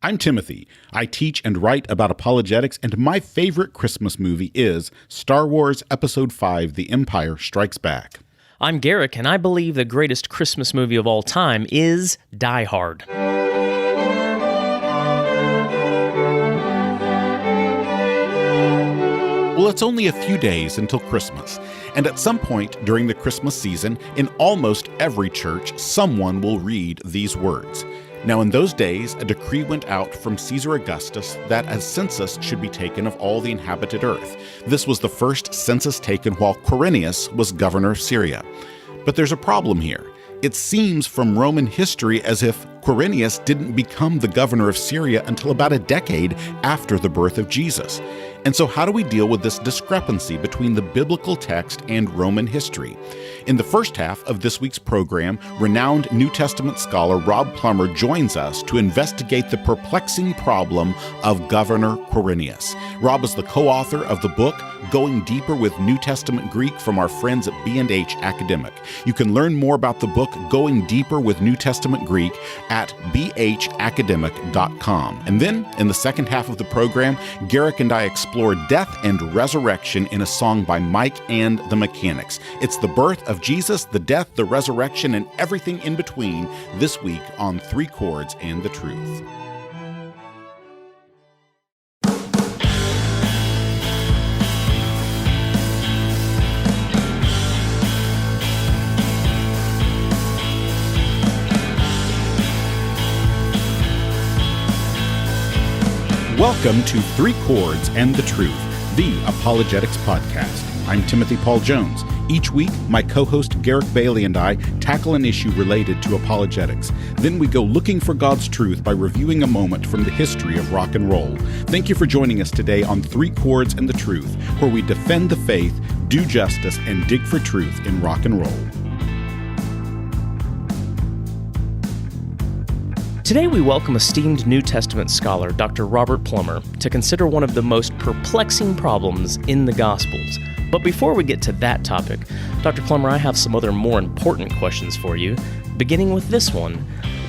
I'm Timothy. I teach and write about apologetics, and my favorite Christmas movie is Star Wars Episode 5, The Empire Strikes Back. I'm Garrick, and I believe the greatest Christmas movie of all time is Die Hard. Well, it's only a few days until Christmas, and at some point during the Christmas season, in almost every church, someone will read these words. Now, in those days, a decree went out from Caesar Augustus that a census should be taken of all the inhabited earth. This was the first census taken while Quirinius was governor of Syria. But there's a problem here. It seems from Roman history as if Quirinius didn't become the governor of Syria until about a decade after the birth of Jesus. And so how do we deal with this discrepancy between the biblical text and Roman history? In the first half of this week's program, renowned New Testament scholar Rob Plummer joins us to investigate the perplexing problem of Governor Quirinius. Rob is the co-author of the book Going Deeper with New Testament Greek from our friends at B&H Academic. You can learn more about the book Going Deeper with New Testament Greek at bhacademic.com. And then, in the second half of the program, Garrick and I explore death and resurrection in a song by Mike and the Mechanics. It's the birth of Jesus, the death, the resurrection, and everything in between this week on Three Chords and the Truth. Welcome to Three Chords and the Truth, the Apologetics Podcast. I'm Timothy Paul Jones. Each week, my co-host Garrick Bailey and I tackle an issue related to apologetics. Then we go looking for God's truth by reviewing a moment from the history of rock and roll. Thank you for joining us today on Three Chords and the Truth, where we defend the faith, do justice, and dig for truth in rock and roll. Today we welcome esteemed New Testament scholar Dr. Robert Plummer to consider one of the most perplexing problems in the Gospels. But before we get to that topic, Dr. Plummer, I have some other more important questions for you, beginning with this one.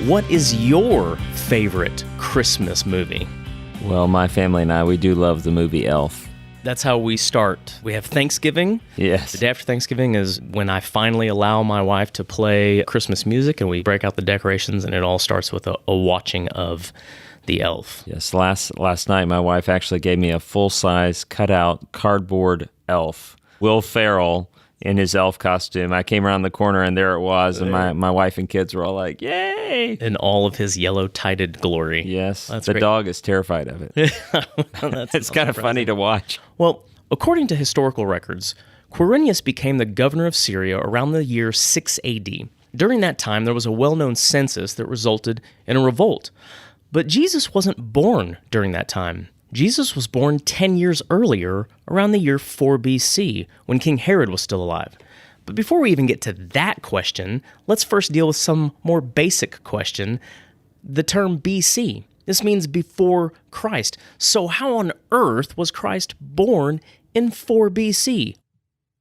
What is your favorite Christmas movie? Well, my family and I, we do love the movie Elf. That's how we start. We have Thanksgiving. Yes. The day after Thanksgiving is when I finally allow my wife to play Christmas music, and we break out the decorations, and it all starts with a watching of the Elf. Yes, last night my wife actually gave me a full-size cutout cardboard elf. Will Ferrell in his elf costume. I came around the corner and there it was, and my wife and kids were all like, yay! In all of his yellow-tided glory. Yes, That's the great. Dog is terrified of it. It's kind of funny to watch. Well, according to historical records, Quirinius became the governor of Syria around the year 6 AD. During that time, there was a well-known census that resulted in a revolt. But Jesus wasn't born during that time. Jesus was born 10 years earlier, around the year 4 BC, when King Herod was still alive. But before we even get to that question, let's first deal with some more basic question. The term BC. This means before Christ. So how on earth was Christ born in 4 BC?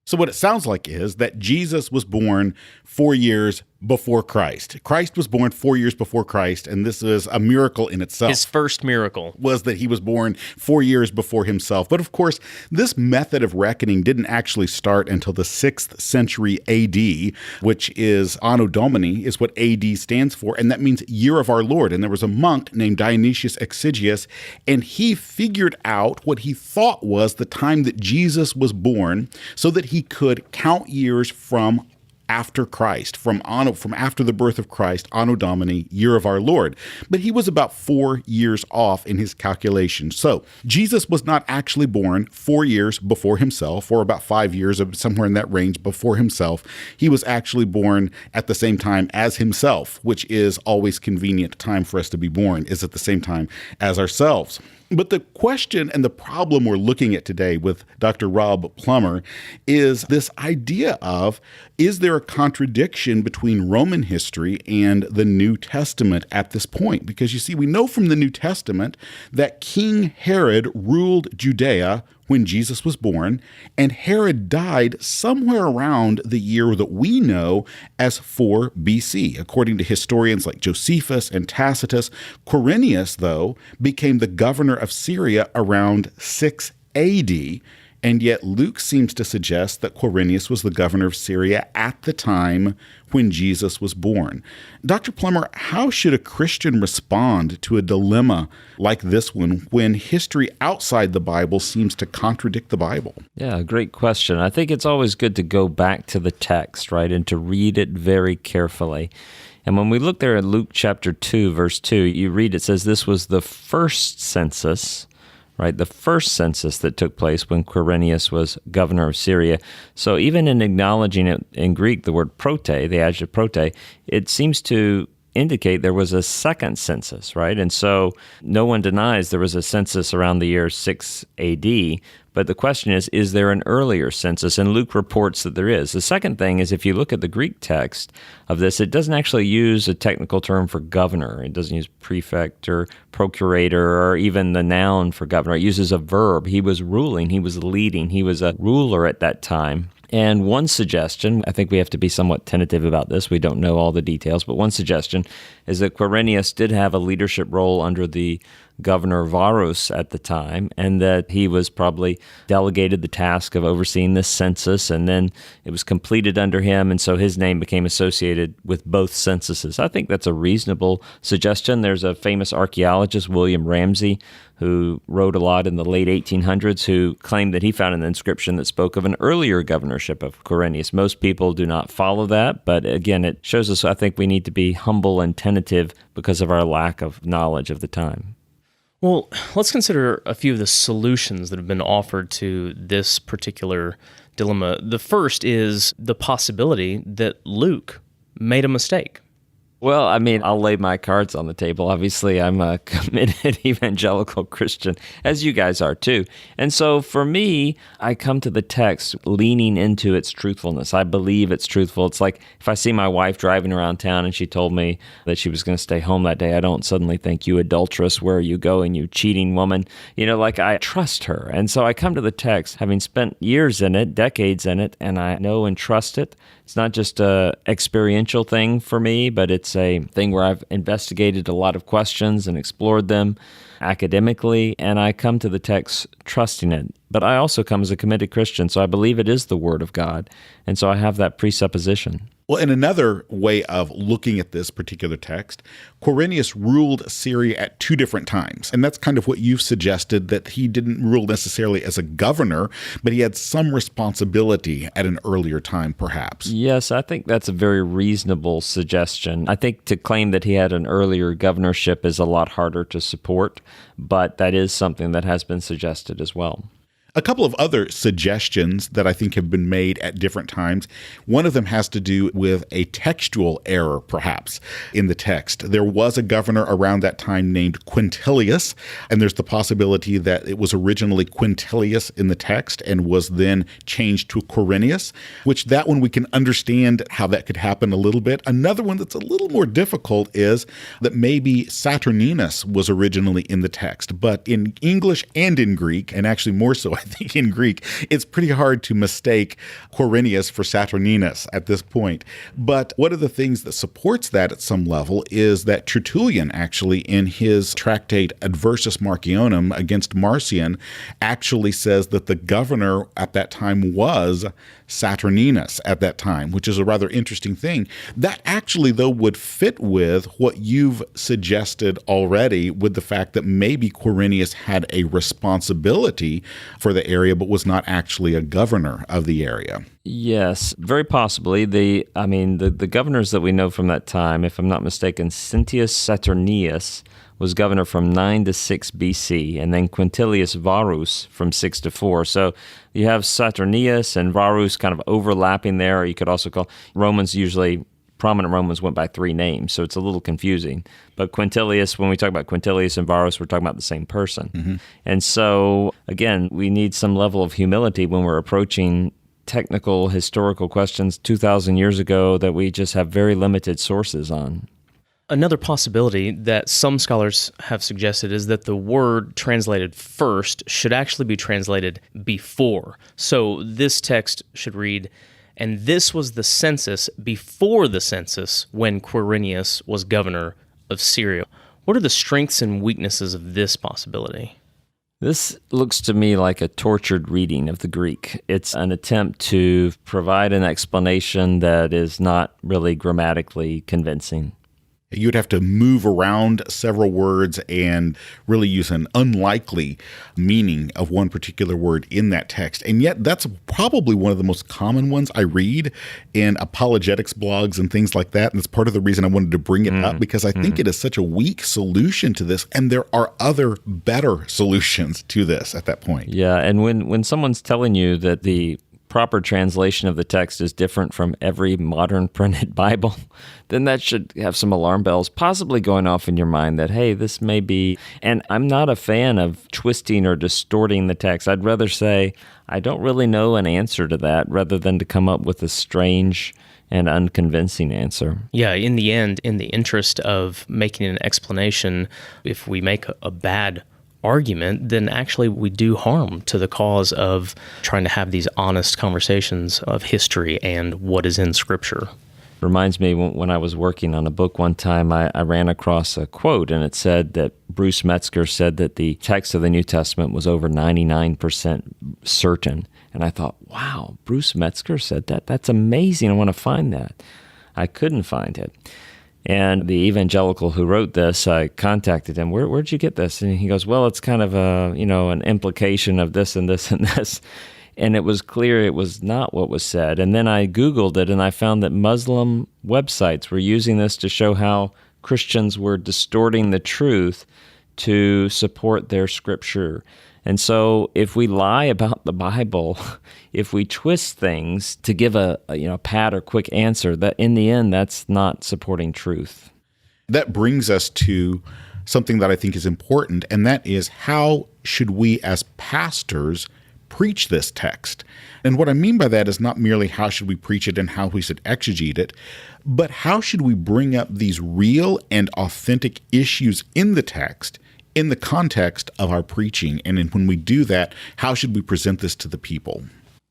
So what it sounds like is that Jesus was born 4 years before Christ. Christ was born 4 years before Christ, and this is a miracle in itself. His first miracle was that he was born 4 years before himself. But of course, this method of reckoning didn't actually start until the 6th century AD, which is Anno Domini, is what AD stands for, and that means Year of Our Lord. And there was a monk named Dionysius Exiguus, and he figured out what he thought was the time that Jesus was born so that he could count years from after Christ, from after the birth of Christ, Anno Domini, Year of Our Lord. But he was about 4 years off in his calculation. So Jesus was not actually born 4 years before himself, or about 5 years, somewhere in that range before himself. He was actually born at the same time as himself, which is always convenient time for us to be born, is at the same time as ourselves. But the question and the problem we're looking at today with Dr. Rob Plummer is this idea of, is there a contradiction between Roman history and the New Testament at this point? Because you see, we know from the New Testament that King Herod ruled Judea when Jesus was born, and Herod died somewhere around the year that we know as 4 BC. According to historians like Josephus and Tacitus, Quirinius, though, became the governor of Syria around 6 AD, and yet Luke seems to suggest that Quirinius was the governor of Syria at the time when Jesus was born. Dr. Plummer, how should a Christian respond to a dilemma like this one when history outside the Bible seems to contradict the Bible? Yeah, great question. I think it's always good to go back to the text, right, and to read it very carefully. And when we look there at Luke chapter 2, verse 2, you read it says this was the first census, right? The first census that took place when Quirinius was governor of Syria. So even in acknowledging it in Greek, the word prote, the adjective prote, it seems to indicate there was a second census, right? And so no one denies there was a census around the year 6 AD, but the question is there an earlier census? And Luke reports that there is. The second thing is if you look at the Greek text of this, it doesn't actually use a technical term for governor. It doesn't use prefect or procurator or even the noun for governor. It uses a verb. He was ruling. He was leading. He was a ruler at that time. And one suggestion, I think we have to be somewhat tentative about this, we don't know all the details, but one suggestion is that Quirinius did have a leadership role under the governor Varus at the time, and that he was probably delegated the task of overseeing this census, and then it was completed under him, and so his name became associated with both censuses. I think that's a reasonable suggestion. There's a famous archaeologist, William Ramsay, who wrote a lot in the late 1800s, who claimed that he found an inscription that spoke of an earlier governorship of Quirinius. Most people do not follow that, but again, it shows us, I think we need to be humble and tentative because of our lack of knowledge of the time. Well, let's consider a few of the solutions that have been offered to this particular dilemma. The first is the possibility that Luke made a mistake. Well, I mean, I'll lay my cards on the table. Obviously, I'm a committed evangelical Christian, as you guys are too. And so for me, I come to the text leaning into its truthfulness. I believe it's truthful. It's like if I see my wife driving around town and she told me that she was going to stay home that day, I don't suddenly think, you adulteress, where are you going, you cheating woman? You know, like I trust her. And so I come to the text having spent years in it, decades in it, and I know and trust it. It's not just a experiential thing for me, but it's a thing where I've investigated a lot of questions and explored them academically, and I come to the text trusting it. But I also come as a committed Christian, so I believe it is the Word of God, and so I have that presupposition. Well, in another way of looking at this particular text, Quirinius ruled Syria at 2 different times. And that's kind of what you've suggested, that he didn't rule necessarily as a governor, but he had some responsibility at an earlier time, perhaps. Yes, I think that's a very reasonable suggestion. I think to claim that he had an earlier governorship is a lot harder to support, but that is something that has been suggested as well. A couple of other suggestions that I think have been made at different times. One of them has to do with a textual error, perhaps, in the text. There was a governor around that time named Quintilius, and there's the possibility that it was originally Quintilius in the text and was then changed to Quirinius, which that one we can understand how that could happen a little bit. Another one that's a little more difficult is that maybe Saturninus was originally in the text, but in English and in Greek, and actually more so, I think in Greek, it's pretty hard to mistake Quirinius for Saturninus at this point. But one of the things that supports that at some level is that Tertullian actually in his tractate Adversus Marcionum against Marcion actually says that the governor at that time was Saturninus at that time, which is a rather interesting thing. That actually, though, would fit with what you've suggested already with the fact that maybe Quirinius had a responsibility for the area, but was not actually a governor of the area. Yes, very possibly. The governors that we know from that time, if I'm not mistaken, Sentius Saturnius was governor from 9 to 6 BC, and then Quintilius Varus from 6 to 4. So you have Saturnius and Varus kind of overlapping there, or you could also call Romans usually. Prominent Romans went by 3 names, so it's a little confusing. But Quintilius, when we talk about Quintilius and Varus, we're talking about the same person. Mm-hmm. And so, again, we need some level of humility when we're approaching technical, historical questions 2,000 years ago that we just have very limited sources on. Another possibility that some scholars have suggested is that the word translated first should actually be translated before. So this text should read, "And this was the census before the census when Quirinius was governor of Syria." What are the strengths and weaknesses of this possibility? This looks to me like a tortured reading of the Greek. It's an attempt to provide an explanation that is not really grammatically convincing. You'd have to move around several words and really use an unlikely meaning of one particular word in that text. And yet that's probably one of the most common ones I read in apologetics blogs and things like that. And it's part of the reason I wanted to bring it up, because I think it is such a weak solution to this. And there are other better solutions to this at that point. Yeah, and when someone's telling you that the proper translation of the text is different from every modern printed Bible, then that should have some alarm bells possibly going off in your mind that, hey, this may be, and I'm not a fan of twisting or distorting the text. I'd rather say, I don't really know an answer to that, rather than to come up with a strange and unconvincing answer. Yeah, in the end, in the interest of making an explanation, if we make a bad argument, then actually we do harm to the cause of trying to have these honest conversations of history and what is in Scripture. Reminds me when I was working on a book one time, I ran across a quote, and it said that Bruce Metzger said that the text of the New Testament was over 99% certain. And I thought, wow, Bruce Metzger said that? That's amazing. I want to find that. I couldn't find it. And the evangelical who wrote this, I contacted him. Where'd you get this? And he goes, well, it's kind of an implication of this and this and this. And it was clear it was not what was said. And then I Googled it, and I found that Muslim websites were using this to show how Christians were distorting the truth to support their scripture. And so if we lie about the Bible, if we twist things to give a pat or quick answer, that in the end, that's not supporting truth. That brings us to something that I think is important, and that is, how should we as pastors preach this text? And what I mean by that is not merely how should we preach it and how we should exegete it, but how should we bring up these real and authentic issues in the text in the context of our preaching. And when we do that, how should we present this to the people?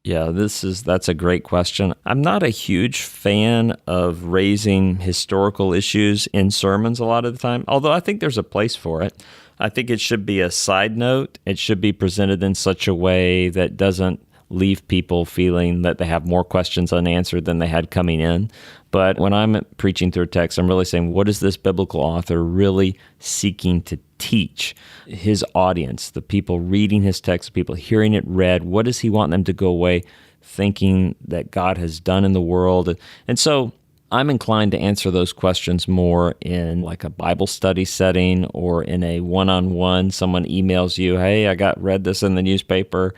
Yeah, that's a great question. I'm not a huge fan of raising historical issues in sermons a lot of the time, although I think there's a place for it. I think it should be a side note. It should be presented in such a way that doesn't leave people feeling that they have more questions unanswered than they had coming in. But when I'm preaching through a text, I'm really saying, what is this biblical author really seeking to teach his audience, the people reading his text, the people hearing it read? What does he want them to go away thinking that God has done in the world? And so I'm inclined to answer those questions more in like a Bible study setting or in a one-on-one. Someone emails you, hey, I read this in the newspaper.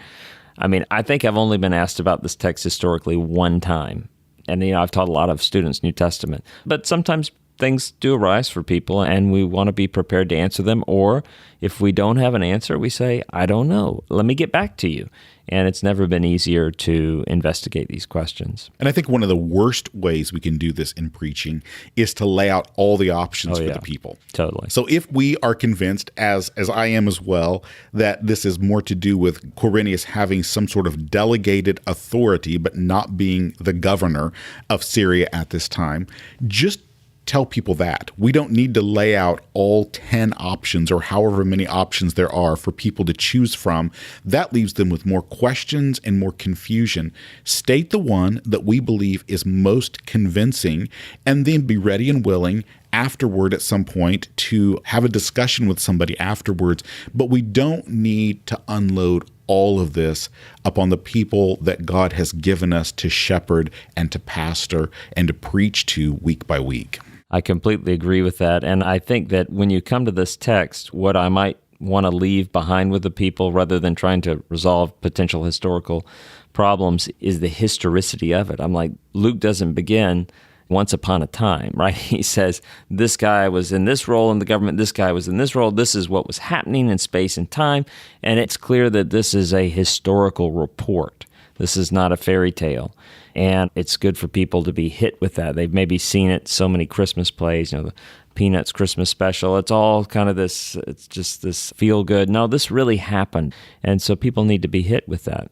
I mean, I think I've only been asked about this text historically one time. And, I've taught a lot of students New Testament. But sometimes things do arise for people, and we want to be prepared to answer them. Or if we don't have an answer, we say, I don't know. Let me get back to you. And it's never been easier to investigate these questions. And I think one of the worst ways we can do this in preaching is to lay out all the options for the people. Totally. So if we are convinced, as I am as well, that this is more to do with Quirinius having some sort of delegated authority, but not being the governor of Syria at this time, just tell people that. We don't need to lay out all 10 options or however many options there are for people to choose from. That leaves them with more questions and more confusion. State the one that we believe is most convincing, and then be ready and willing afterward at some point to have a discussion with somebody afterwards. But we don't need to unload all of this upon the people that God has given us to shepherd and to pastor and to preach to week by week. I completely agree with that. And I think that when you come to this text, what I might want to leave behind with the people rather than trying to resolve potential historical problems is the historicity of it. I'm like, Luke doesn't begin once upon a time, right? He says, this guy was in this role in the government, this guy was in this role, this is what was happening in space and time, and it's clear that this is a historical report. This is not a fairy tale. And it's good for people to be hit with that. They've maybe seen it so many Christmas plays, the Peanuts Christmas special. It's all kind of this, it's just this feel good. No, this really happened. And so people need to be hit with that.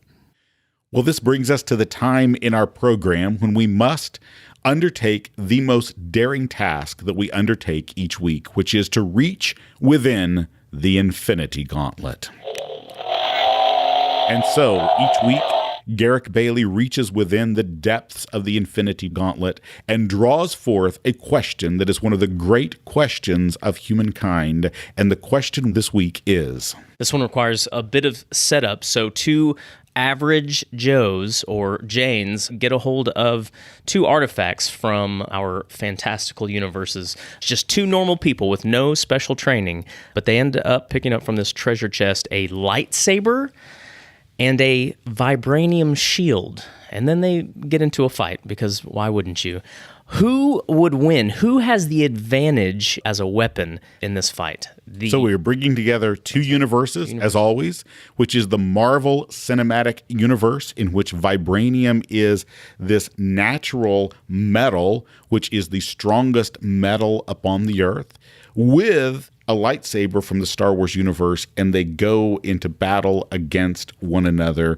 Well, this brings us to the time in our program when we must undertake the most daring task that we undertake each week, which is to reach within the infinity gauntlet. And so each week, Garrick Bailey reaches within the depths of the infinity gauntlet and draws forth a question that is one of the great questions of humankind. And the question this week is... This one requires a bit of setup. So two average Joes or Janes get a hold of two artifacts from our fantastical universes. Just two normal people with no special training, but they end up picking up from this treasure chest a lightsaber and a vibranium shield. And then they get into a fight, because why wouldn't you? Who would win? Who has the advantage as a weapon in this fight? So we're bringing together two universes, as always, which is the Marvel Cinematic Universe, in which vibranium is this natural metal, which is the strongest metal upon the earth, with a lightsaber from the Star Wars universe, and they go into battle against one another.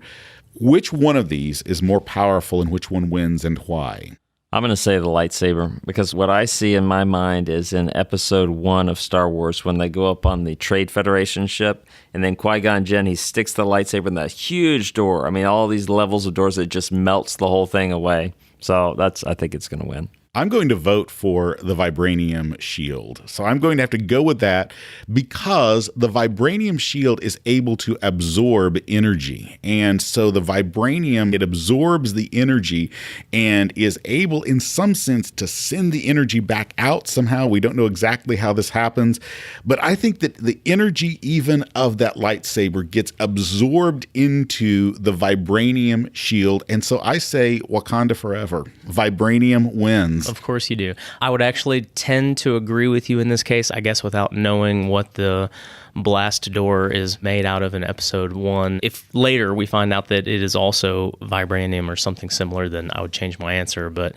Which one of these is more powerful, and which one wins, and why? I'm going to say the lightsaber, because what I see in my mind is in episode 1 of Star Wars, when they go up on the Trade Federation ship, and then Qui-Gon Jinn, he sticks the lightsaber in that huge door. I mean, all these levels of doors, it just melts the whole thing away. So I think it's going to win. I'm going to vote for the vibranium shield. So I'm going to have to go with that because the vibranium shield is able to absorb energy. And so the vibranium, it absorbs the energy and is able in some sense to send the energy back out somehow. We don't know exactly how this happens, but I think that the energy even of that lightsaber gets absorbed into the vibranium shield. And so I say Wakanda forever. Vibranium wins. Of course you do. I would actually tend to agree with you in this case, I guess, without knowing what the blast door is made out of in episode 1. If later we find out that it is also vibranium or something similar, then I would change my answer. But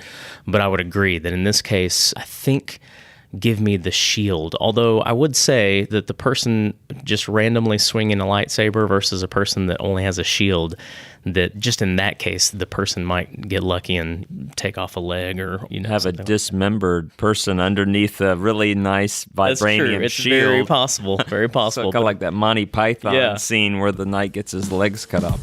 I would agree that in this case, I think give me the shield. Although I would say that the person just randomly swinging a lightsaber versus a person that only has a shield, that just in that case, the person might get lucky and take off a leg or have a dismembered person underneath a really nice vibranium It's shield. Very possible. Very possible. So kind of like that Monty Python scene where the knight gets his legs cut off.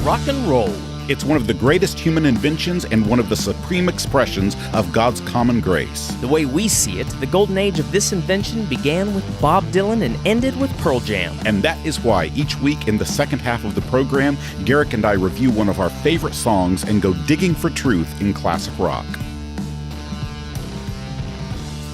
Rock and roll. It's one of the greatest human inventions and one of the supreme expressions of God's common grace. The way we see it, the golden age of this invention began with Bob Dylan and ended with Pearl Jam. And that is why each week in the second half of the program, Garrick and I review one of our favorite songs and go digging for truth in classic rock.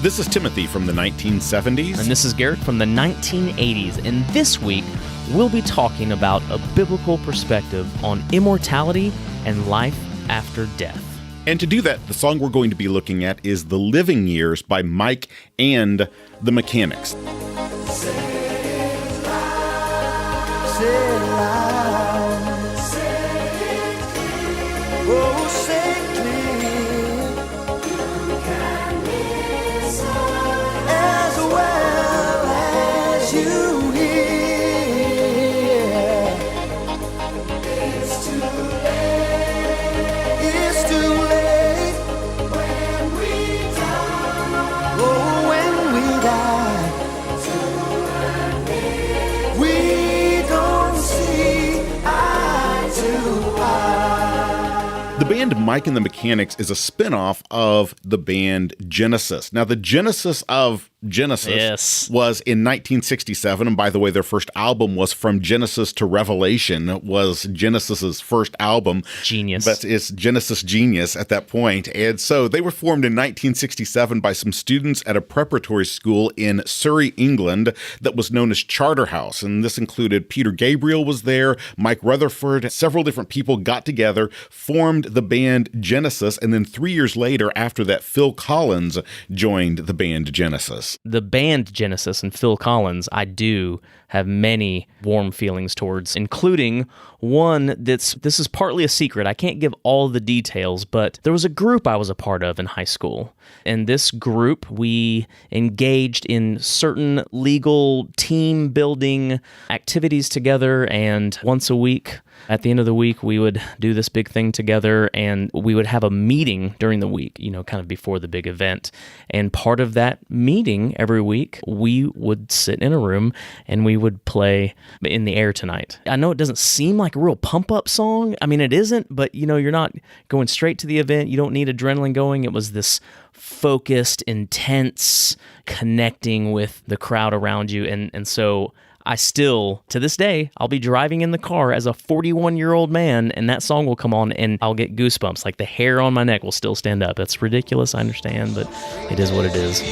This is Timothy from the 1970s. And this is Garrick from the 1980s. And this week, we'll be talking about a biblical perspective on immortality and life after death. And to do that, the song we're going to be looking at is The Living Years by Mike and the Mechanics. The band Mike and the Mechanics is a spinoff of the band Genesis. Now, the genesis of Genesis, was in 1967. And by the way, their first album was From Genesis to Revelation. It was Genesis's first album. Genius. But it's Genesis Genius at that point. And so they were formed in 1967 by some students at a preparatory school in Surrey, England, that was known as Charterhouse. And this included Peter Gabriel was there, Mike Rutherford, several different people got together, formed the band Genesis, and then 3 years later, after that, Phil Collins joined the band Genesis. The band Genesis and Phil Collins, I do have many warm feelings towards, including one this is partly a secret. I can't give all the details, but there was a group I was a part of in high school. And this group, we engaged in certain legal team building activities together, and once a week, at the end of the week, we would do this big thing together, and we would have a meeting during the week, kind of before the big event. And part of that meeting every week, we would sit in a room and we would play In the Air Tonight. I know it doesn't seem like a real pump-up song. I mean, it isn't, but you're not going straight to the event. You don't need adrenaline going. It was this focused, intense connecting with the crowd around you. And so I still, to this day, I'll be driving in the car as a 41-year-old man, and that song will come on, and I'll get goosebumps. Like the hair on my neck will still stand up. That's ridiculous, I understand, but it is what it is.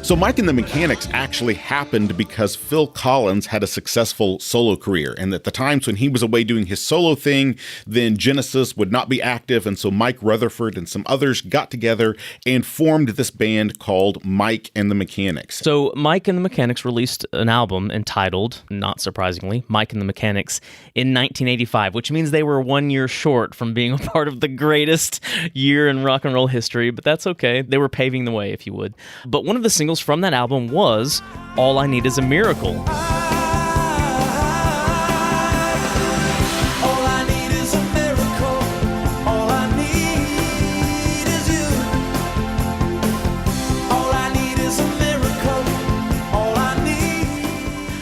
So Mike and the Mechanics actually happened because Phil Collins had a successful solo career. And at the times when he was away doing his solo thing, then Genesis would not be active. And so Mike Rutherford and some others got together and formed this band called Mike and the Mechanics. So Mike and the Mechanics released an album entitled, not surprisingly, Mike and the Mechanics in 1985, which means they were 1 year short from being a part of the greatest year in rock and roll history. But that's okay. They were paving the way, if you would. But one of the singles from that album was All I Need Is a Miracle.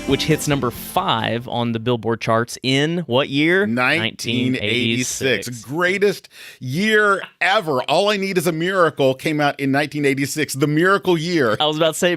Which hits number 5 on the Billboard charts in what year? 1986. Greatest year ever. All I Need Is a Miracle came out in 1986, the miracle year. I was about to say,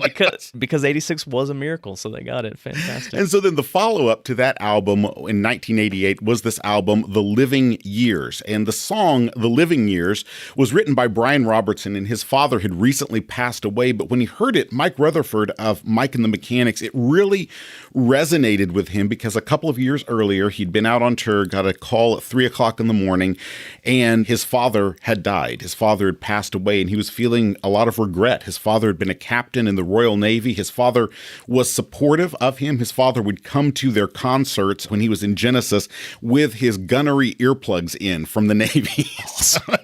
because 86 was a miracle, so they got it. Fantastic. And so then the follow-up to that album in 1988 was this album, The Living Years. And the song, The Living Years, was written by Brian Robertson, and his father had recently passed away. But when he heard it, Mike Rutherford of Mike and the Mechanics, it really resonated with him because a couple of years earlier, he'd been out on tour, got a call at 3 o'clock in the morning, and his father had died. His father had passed away, and he was feeling a lot of regret. His father had been a captain in the Royal Navy. His father was supportive of him. His father would come to their concerts when he was in Genesis with his gunnery earplugs in from the Navy,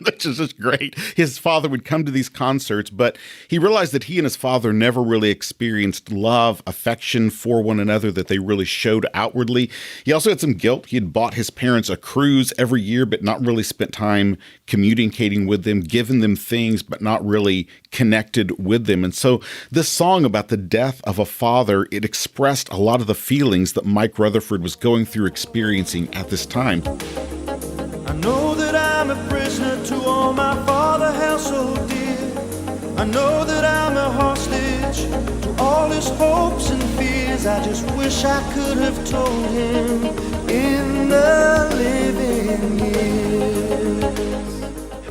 which is just great. His father would come to these concerts, but he realized that he and his father never really experienced love, affection for one another that they really showed outwardly. He also had some guilt. He had bought his parents a cruise every year, but not really spent time communicating with them, given them things, but not really connected with them. And so this song about the death of a father, it expressed a lot of the feelings that Mike Rutherford was going through experiencing at this time. I know that I'm a prisoner to all my father held so dear. I know that I'm a hostage to all his hopes and fears. I just wish I could have told him in the living years.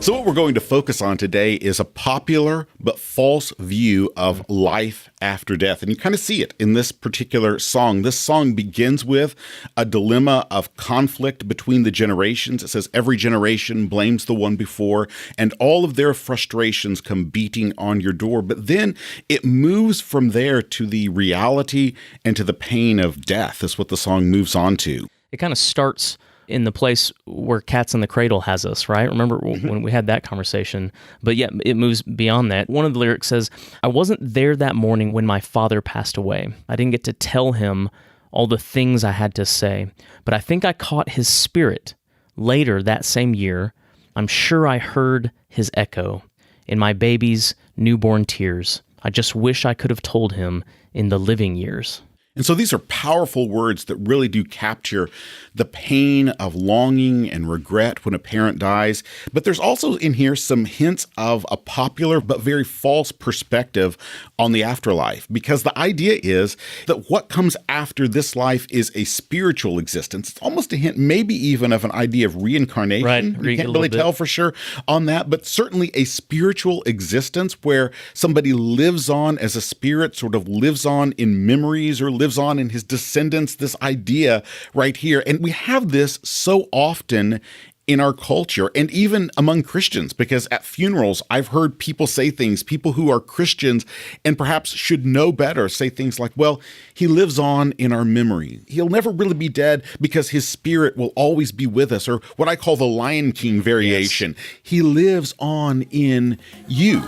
So what we're going to focus on today is a popular but false view of life after death. And you kind of see it in this particular song. This song begins with a dilemma of conflict between the generations. It says every generation blames the one before, and all of their frustrations come beating on your door. But then it moves from there to the reality and to the pain of death. That's what the song moves on to. It kind of starts in the place where Cats in the Cradle has us, right? Remember when we had that conversation? But yeah, it moves beyond that. One of the lyrics says, I wasn't there that morning when my father passed away. I didn't get to tell him all the things I had to say, but I think I caught his spirit. Later that same year, I'm sure I heard his echo in my baby's newborn tears. I just wish I could have told him in the living years. And so these are powerful words that really do capture the pain of longing and regret when a parent dies. But there's also in here some hints of a popular but very false perspective on the afterlife, because the idea is that what comes after this life is a spiritual existence. It's almost a hint, maybe even of an idea of reincarnation. Right. You can't really tell for sure on that, but certainly a spiritual existence where somebody lives on as a spirit, sort of lives on in memories or lives on in his descendants, this idea right here. And we have this so often in our culture and even among Christians, because at funerals, I've heard people say things, people who are Christians and perhaps should know better, say things like, well, he lives on in our memory. He'll never really be dead because his spirit will always be with us, or what I call the Lion King variation. Yes. He lives on in you.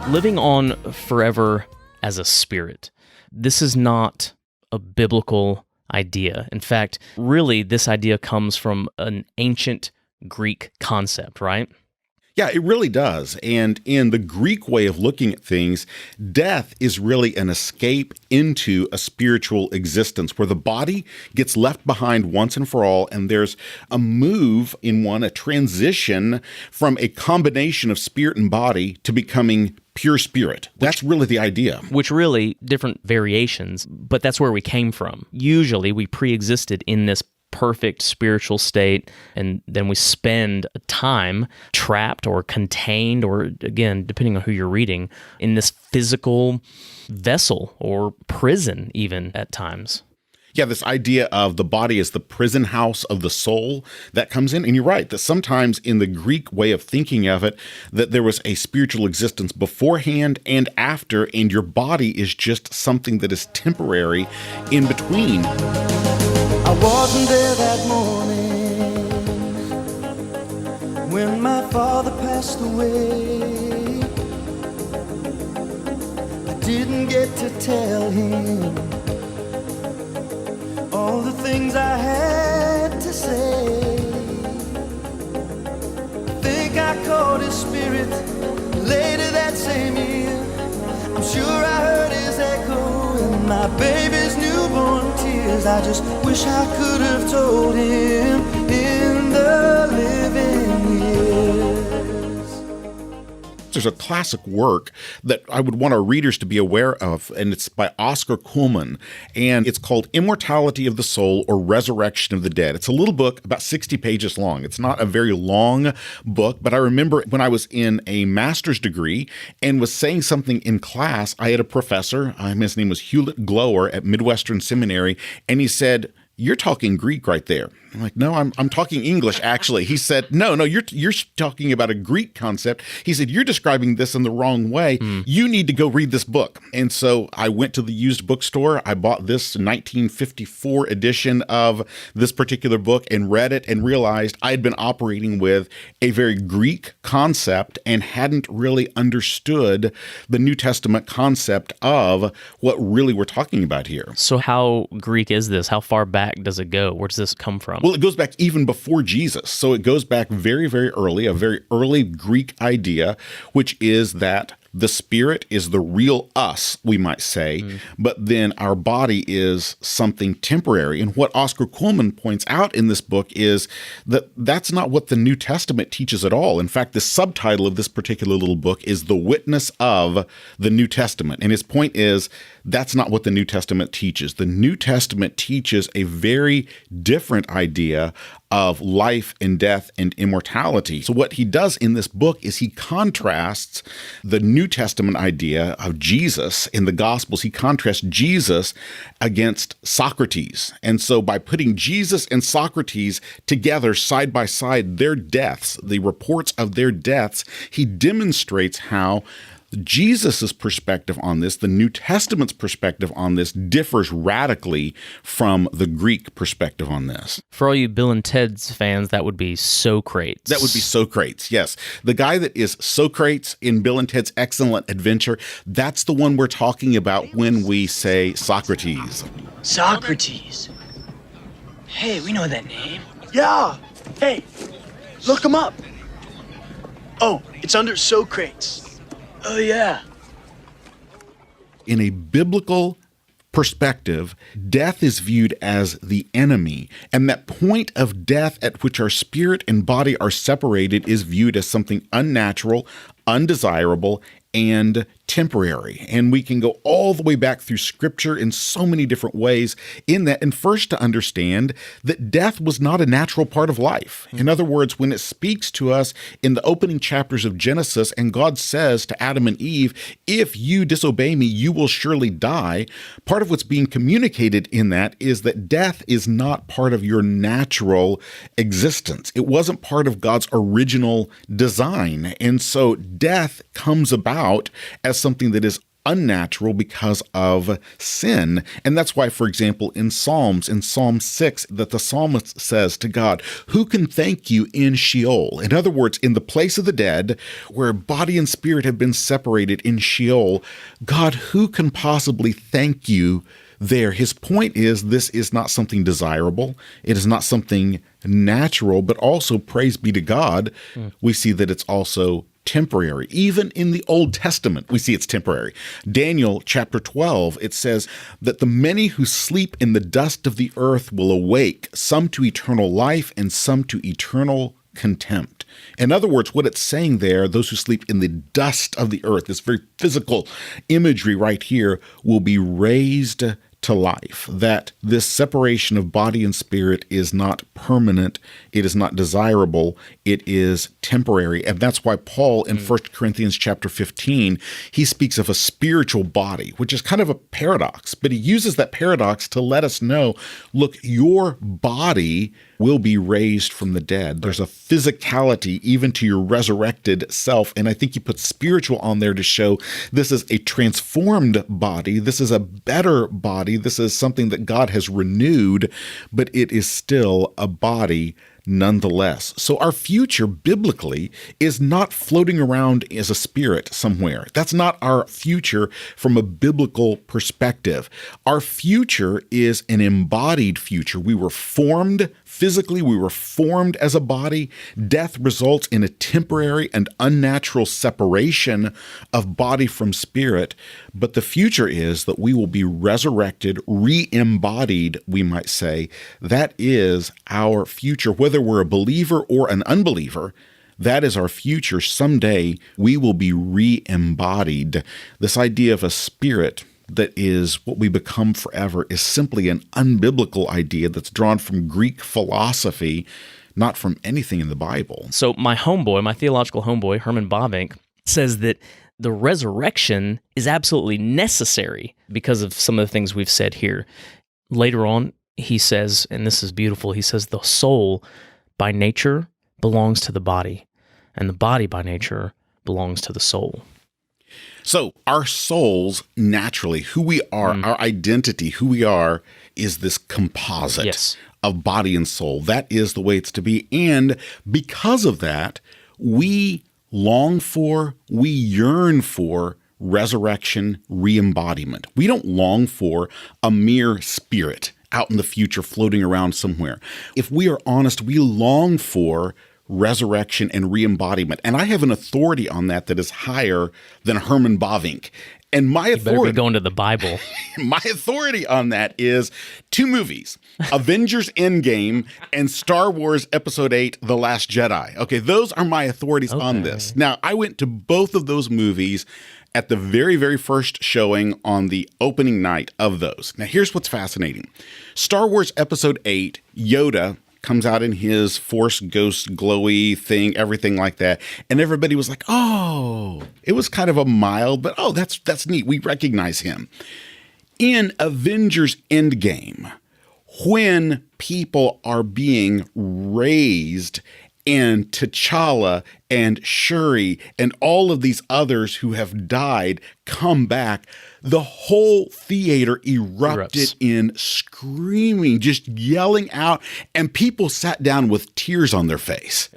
Living on forever as a spirit. This is not a biblical idea. In fact, really, this idea comes from an ancient Greek concept, right? Yeah, it really does. And in the Greek way of looking at things, death is really an escape into a spiritual existence where the body gets left behind once and for all, and there's a move in one, a transition from a combination of spirit and body to becoming pure spirit. That's really the idea. Which really, different variations, but that's where we came from. Usually we pre-existed in this perfect spiritual state, and then we spend time trapped or contained, or again, depending on who you're reading, in this physical vessel or prison even at times. Yeah, this idea of the body as the prison house of the soul, that comes in. And you're right, that sometimes in the Greek way of thinking of it, that there was a spiritual existence beforehand and after, and your body is just something that is temporary in between. I wasn't there that morning when my father passed away. I didn't get to tell him all the things I had to say. I think I caught his spirit later that same year. I'm sure I heard his echo in my baby's newborn tears. I just wish I could have told him in the living years. There's a classic work that I would want our readers to be aware of, and it's by Oscar Cullmann, and it's called Immortality of the Soul or Resurrection of the Dead. It's a little book, about 60 pages long. It's not a very long book, but I remember when I was in a master's degree and was saying something in class, I had a professor, his name was Hewlett Glower at Midwestern Seminary, and he said, "You're talking Greek right there." I'm like, "No, I'm talking English, actually." He said, no, you're talking about a Greek concept. He said, "You're describing this in the wrong way. You need to go read this book." And so I went to the used bookstore. I bought this 1954 edition of this particular book and read it and realized I had been operating with a very Greek concept and hadn't really understood the New Testament concept of what really we're talking about here. So how Greek is this? How far back does it go? Where does this come from? Well, it goes back even before Jesus. So it goes back very, very early, a very early Greek idea, which is that the spirit is the real us, we might say, but then our body is something temporary. And what Oscar Cullmann points out in this book is that that's not what the New Testament teaches at all. In fact, the subtitle of this particular little book is The Witness of the New Testament. And his point is that's not what the New Testament teaches. The New Testament teaches a very different idea of life and death and immortality. So what he does in this book is he contrasts the New Testament idea of Jesus in the Gospels. He contrasts Jesus against Socrates. And so by putting Jesus and Socrates together side by side, their deaths, the reports of their deaths, he demonstrates how Jesus' perspective on this, the New Testament's perspective on this, differs radically from the Greek perspective on this. For all you Bill and Ted's fans, that would be Socrates. That would be Socrates, yes. The guy that is Socrates in Bill and Ted's Excellent Adventure, that's the one we're talking about when we say Socrates. Socrates. Hey, we know that name. Yeah. Hey, look him up. Oh, it's under Socrates. Oh, yeah. In a biblical perspective, death is viewed as the enemy, and that point of death at which our spirit and body are separated is viewed as something unnatural, undesirable, and temporary. And we can go all the way back through Scripture in so many different ways in that. And first, to understand that death was not a natural part of life. In other words, when it speaks to us in the opening chapters of Genesis, and God says to Adam and Eve, if you disobey me, you will surely die. Part of what's being communicated in that is that death is not part of your natural existence. It wasn't part of God's original design. And so death comes about as something that is unnatural because of sin. And that's why, for example, in Psalm 6, that the psalmist says to God, who can thank you in Sheol? In other words, in the place of the dead, where body and spirit have been separated in Sheol, God, who can possibly thank you there? His point is, this is not something desirable. It is not something natural, but also, praise be to God, we see that it's also temporary. Even in the Old Testament, we see it's temporary. Daniel chapter 12, it says that the many who sleep in the dust of the earth will awake, some to eternal life and some to eternal contempt. In other words, what it's saying there, those who sleep in the dust of the earth, this very physical imagery right here, will be raised to life, that this separation of body and spirit is not permanent, it is not desirable, it is temporary. And that's why Paul in 1 Corinthians chapter 15, he speaks of a spiritual body, which is kind of a paradox, but he uses that paradox to let us know, look, your body will be raised from the dead. There's a physicality even to your resurrected self. And I think he puts spiritual on there to show this is a transformed body. This is a better body. This is something that God has renewed, but it is still a body nonetheless. So our future biblically is not floating around as a spirit somewhere. That's not our future from a biblical perspective. Our future is an embodied future. We were formed physically, we were formed as a body. Death results in a temporary and unnatural separation of body from spirit. But the future is that we will be resurrected, re-embodied, we might say. That is our future. Whether we're a believer or an unbeliever, that is our future. Someday we will be re-embodied. This idea of a spirit that is what we become forever is simply an unbiblical idea that's drawn from Greek philosophy, not from anything in the Bible. So my theological homeboy, Herman Bavinck, says that the resurrection is absolutely necessary because of some of the things we've said here. Later on, he says, and this is beautiful, he says the soul by nature belongs to the body, and the body by nature belongs to the soul. So our souls, naturally, who we are, our identity, who we are, is this composite of body and soul. That is the way it's to be. And because of that, we long for, we yearn for resurrection, re-embodiment. We don't long for a mere spirit out in the future floating around somewhere. If we are honest, we long for resurrection and re-embodiment. And I have an authority on that is higher than Herman Bavinck. And my authority, better be going to the Bible. My authority on that is two movies, Avengers Endgame and Star Wars Episode 8, The Last Jedi. Okay, those are my authorities on this. Now, I went to both of those movies at the very, very first showing on the opening night of those. Now, here's what's fascinating. Star Wars Episode 8, Yoda comes out in his Force Ghost glowy thing, everything like that. And everybody was like, oh, it was kind of a mild, but oh, that's neat. We recognize him. In Avengers Endgame, when people are being raised and T'Challa and Shuri and all of these others who have died come back, the whole theater erupted in screaming, just yelling out, and people sat down with tears on their face.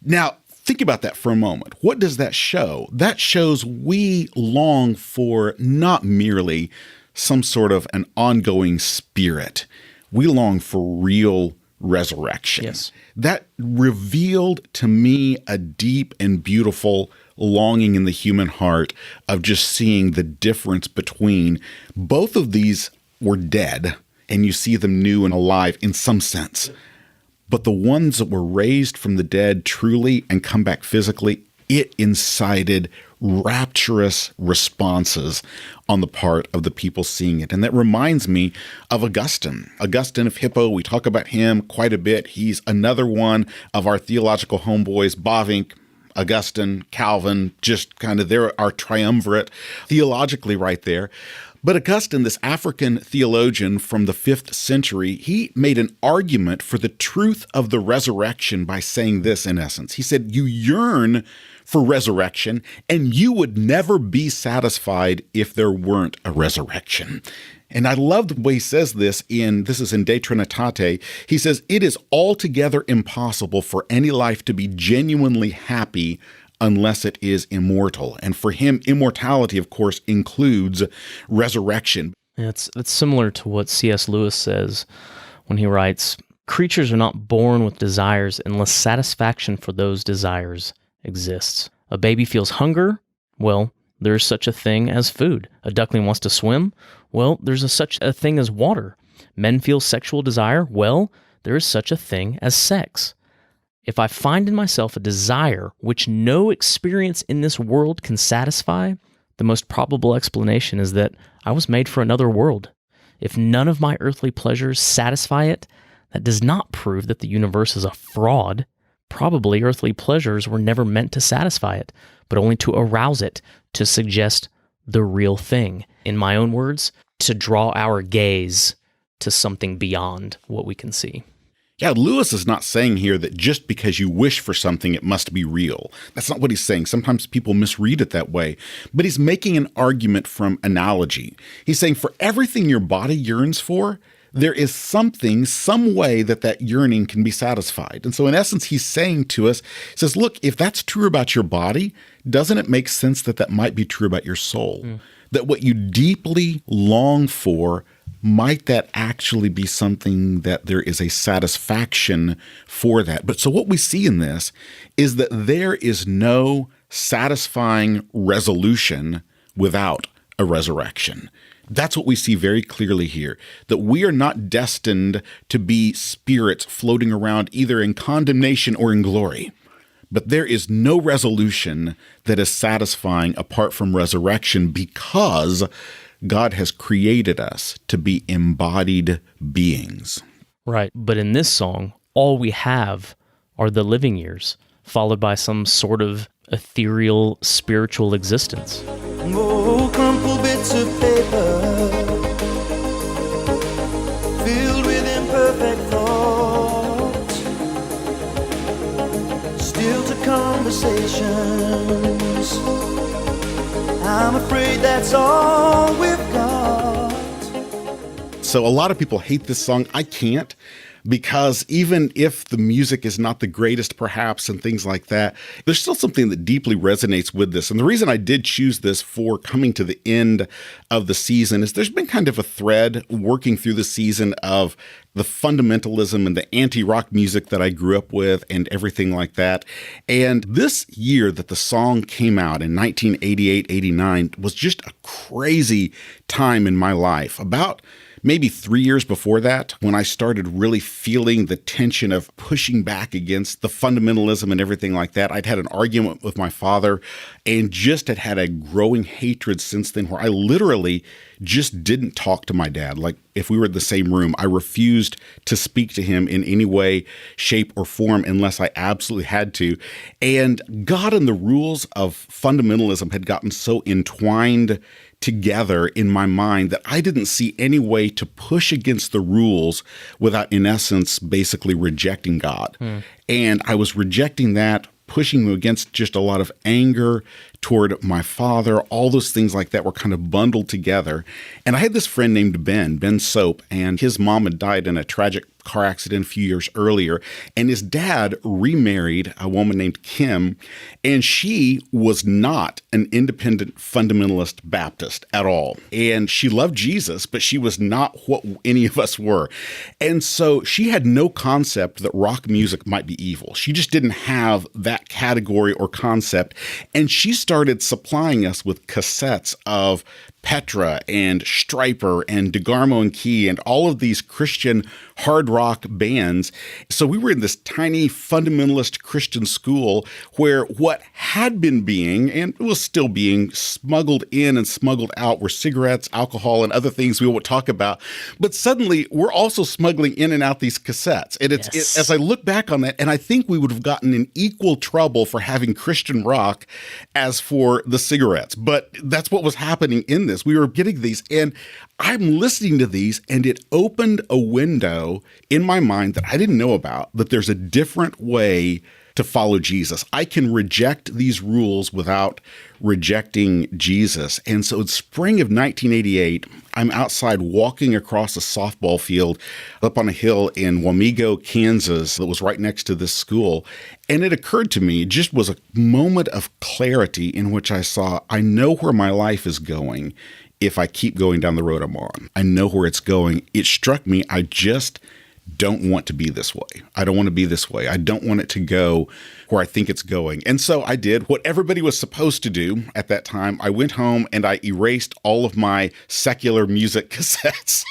Now, think about that for a moment. What does that show? That shows we long for not merely some sort of an ongoing spirit. we long for real resurrection. Yes. That revealed to me a deep and beautiful longing in the human heart of just seeing the difference between both of these were dead, and you see them new and alive in some sense. But the ones that were raised from the dead truly and come back physically, it incited rapturous responses on the part of the people seeing it. And that reminds me of Augustine. Augustine of Hippo, we talk about him quite a bit. He's another one of our theological homeboys, Bavinck, Augustine, Calvin, just kind of they're our triumvirate theologically right there. But Augustine, this African theologian from the 5th century, he made an argument for the truth of the resurrection by saying this in essence. He said, you yearn for resurrection, and you would never be satisfied if there weren't a resurrection. And I love the way he says this is in De Trinitate. He says, it is altogether impossible for any life to be genuinely happy unless it is immortal. And for him, immortality, of course, includes resurrection. Yeah, it's similar to what C.S. Lewis says when he writes, creatures are not born with desires unless satisfaction for those desires exists. A baby feels hunger. Well, there is such a thing as food. A duckling wants to swim. Well, there's such a thing as water. Men feel sexual desire. Well, there is such a thing as sex. If I find in myself a desire which no experience in this world can satisfy, the most probable explanation is that I was made for another world. If none of my earthly pleasures satisfy it, that does not prove that the universe is a fraud. Probably earthly pleasures were never meant to satisfy it, but only to arouse it, to suggest the real thing. In my own words, to draw our gaze to something beyond what we can see. Yeah, Lewis is not saying here that just because you wish for something, it must be real. That's not what he's saying. Sometimes people misread it that way. But he's making an argument from analogy. He's saying for everything your body yearns for, there is something, some way that yearning can be satisfied. And so in essence, he's saying to us, he says, look, if that's true about your body, doesn't it make sense that might be true about your soul? That what you deeply long for, might that actually be something that there is a satisfaction for that? But so what we see in this is that there is no satisfying resolution without a resurrection. That's what we see very clearly here, that we are not destined to be spirits floating around either in condemnation or in glory. But there is no resolution that is satisfying apart from resurrection because God has created us to be embodied beings. Right, but in this song, all we have are the living years, followed by some sort of ethereal spiritual existence. Oh, crumpled bits of paper filled with imperfect thoughts, still to conversations. I'm afraid that's all we've got. So a lot of people hate this song. I can't, because even if the music is not the greatest perhaps and things like that, there's still something that deeply resonates with this. And the reason I did choose this for coming to the end of the season is there's been kind of a thread working through the season of the fundamentalism and the anti-rock music that I grew up with and everything like that. And this year that the song came out in 1988-89 was just a crazy time in my life. About maybe 3 years before that, when I started really feeling the tension of pushing back against the fundamentalism and everything like that, I'd had an argument with my father and just had a growing hatred since then where I literally just didn't talk to my dad. Like if we were in the same room, I refused to speak to him in any way, shape, or form unless I absolutely had to. And God and the rules of fundamentalism had gotten so entwined together in my mind that I didn't see any way to push against the rules without, in essence, basically rejecting God. And I was rejecting that, pushing against just a lot of anger toward my father, all those things like that were kind of bundled together. And I had this friend named Ben Soap, and his mom had died in a tragic car accident a few years earlier, and his dad remarried a woman named Kim, and she was not an independent fundamentalist Baptist at all. And she loved Jesus, but she was not what any of us were. And so she had no concept that rock music might be evil. She just didn't have that category or concept. And she started supplying us with cassettes of Petra and Stryper and DeGarmo and Key and all of these Christian hard rock bands. So we were in this tiny fundamentalist Christian school where what had been being, and was still being, smuggled in and smuggled out were cigarettes, alcohol, and other things we won't talk about. But suddenly we're also smuggling in and out these cassettes. And as I look back on that, and I think we would have gotten in equal trouble for having Christian rock as for the cigarettes. But that's what was happening in this. We were getting these, and I'm listening to these, and it opened a window in my mind that I didn't know about, that there's a different way to follow Jesus. I can reject these rules without rejecting Jesus. And so in spring of 1988, I'm outside walking across a softball field up on a hill in Wamego, Kansas, that was right next to this school. And it occurred to me, it just was a moment of clarity in which I saw, I know where my life is going if I keep going down the road I'm on. I know where it's going. It struck me, I just don't want to be this way. I don't want to be this way. I don't want it to go where I think it's going. And so I did what everybody was supposed to do at that time. I went home and I erased all of my secular music cassettes.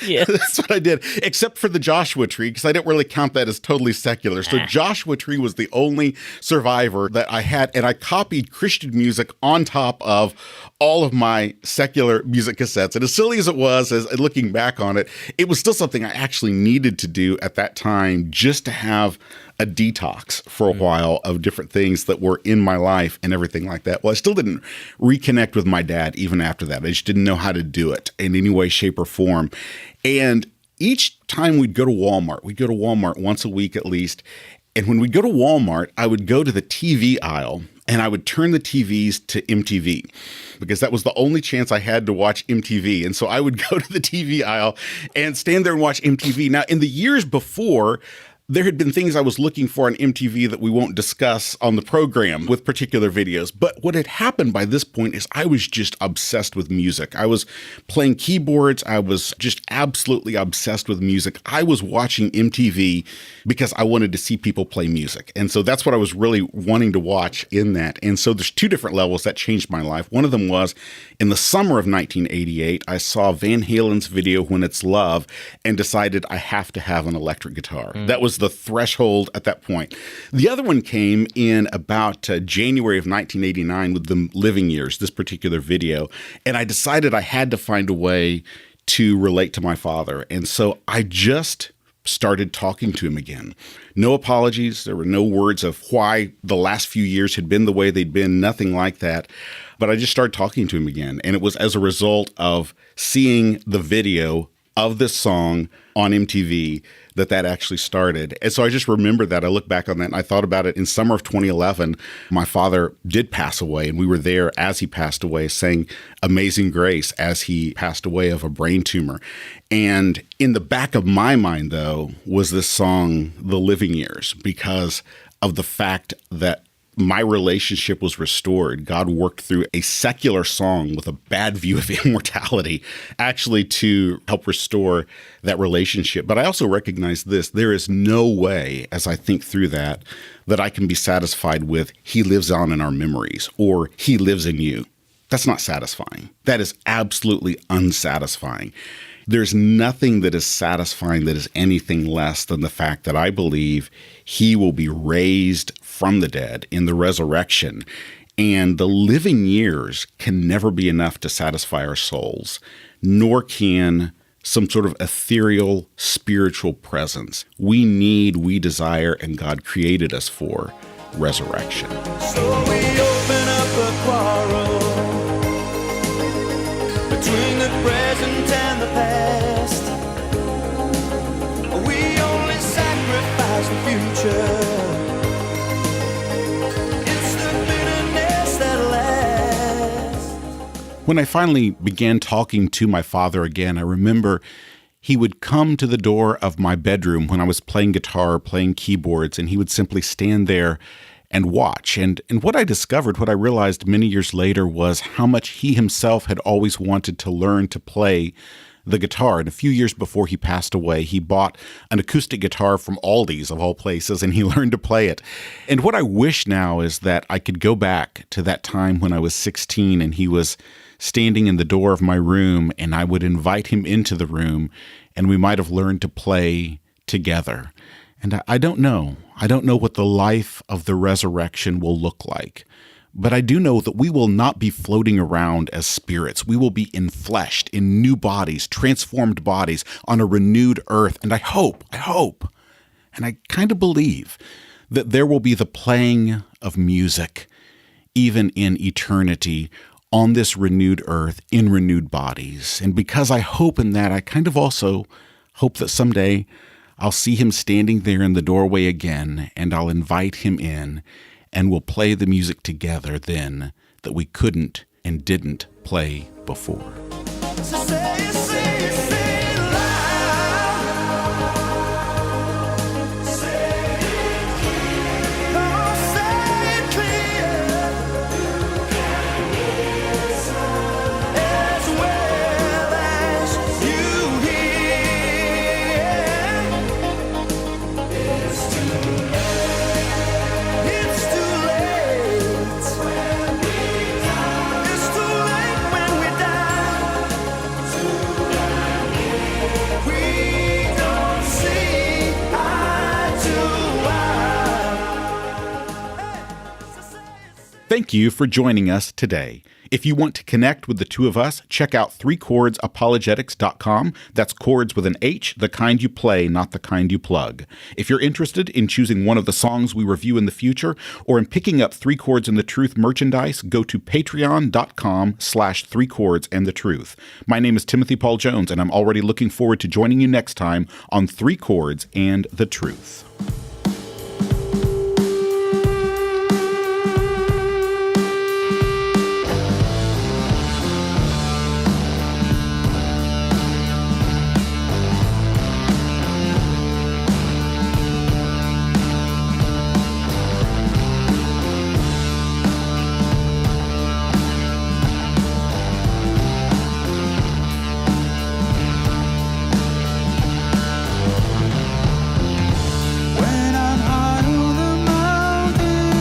Yeah. That's what I did, except for the Joshua Tree, because I didn't really count that as totally secular. So Joshua Tree was the only survivor that I had, and I copied Christian music on top of all of my secular music cassettes. And as silly as it was, as looking back on it, it was still something I actually needed to do at that time, just to have a detox for a while of different things that were in my life and everything like that. Well, I still didn't reconnect with my dad even after that. I just didn't know how to do it in any way, shape, or form. And each time we'd go to Walmart once a week at least. And when we'd go to Walmart, I would go to the TV aisle and I would turn the TVs to MTV, because that was the only chance I had to watch MTV. And so I would go to the TV aisle and stand there and watch MTV. Now, in the years before, there had been things I was looking for on MTV that we won't discuss on the program with particular videos. But what had happened by this point is I was just obsessed with music. I was playing keyboards. I was just absolutely obsessed with music. I was watching MTV because I wanted to see people play music. And so that's what I was really wanting to watch in that. And so there's two different levels that changed my life. One of them was in the summer of 1988, I saw Van Halen's video, When It's Love, and decided I have to have an electric guitar. That was the threshold at that point. The other one came in about January of 1989 with The Living Years, this particular video. And I decided I had to find a way to relate to my father. And so I just started talking to him again. No apologies. There were no words of why the last few years had been the way they'd been, nothing like that. But I just started talking to him again. And it was as a result of seeing the video of this song on MTV that actually started. And so I just remember that. I look back on that and I thought about it in summer of 2011. My father did pass away, and we were there as he passed away, sang Amazing Grace as he passed away of a brain tumor. And in the back of my mind, though, was this song, The Living Years, because of the fact that my relationship was restored. God worked through a secular song with a bad view of immortality, actually to help restore that relationship. But I also recognize this: there is no way, as I think through that I can be satisfied with He lives on in our memories or He lives in you. That's not satisfying. That is absolutely unsatisfying. There's nothing that is satisfying that is anything less than the fact that I believe He will be raised from the dead in the resurrection. And the living years can never be enough to satisfy our souls, nor can some sort of ethereal spiritual presence. We desire, and God created us for resurrection. So we open up a quarrel between the present and the past. We only sacrifice the future. It's the bitterness that lasts. When I finally began talking to my father again, I remember he would come to the door of my bedroom when I was playing guitar, playing keyboards, and he would simply stand there and watch. And what I discovered, what I realized many years later, was how much he himself had always wanted to learn to play the guitar. And a few years before he passed away, he bought an acoustic guitar from Aldi's, of all places, and he learned to play it. And what I wish now is that I could go back to that time when I was 16 and he was standing in the door of my room, and I would invite him into the room, and we might have learned to play together. And I don't know. I don't know what the life of the resurrection will look like. But I do know that we will not be floating around as spirits. We will be enfleshed in new bodies, transformed bodies on a renewed earth. And I hope, and I kind of believe that there will be the playing of music, even in eternity, on this renewed earth, in renewed bodies. And because I hope in that, I kind of also hope that someday I'll see him standing there in the doorway again, and I'll invite him in, and we'll play the music together then that we couldn't and didn't play before. So say it loud. Say it clear. Oh, say it clear. As well as you hear. It's too late. It's too late. It's too late when we die. We don't see eye to eye. Thank you for joining us today. If you want to connect with the two of us, check out threechordsapologetics.com. That's chords with an H, the kind you play, not the kind you plug. If you're interested in choosing one of the songs we review in the future, or in picking up Three Chords and the Truth merchandise, go to patreon.com/threecordsandthetruth. My name is Timothy Paul Jones, and I'm already looking forward to joining you next time on Three Chords and the Truth. When I'm high on the mountain,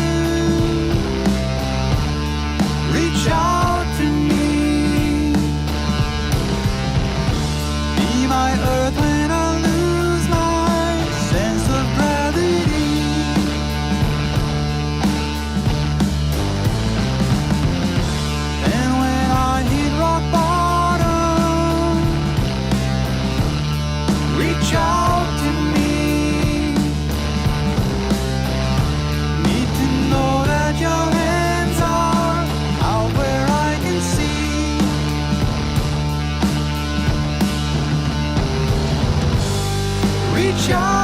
reach out to me. Be my earth when I lose my sense of gravity. And when I hit rock bottom, reach out to me. Need to know that your hands are out where I can see. Reach out.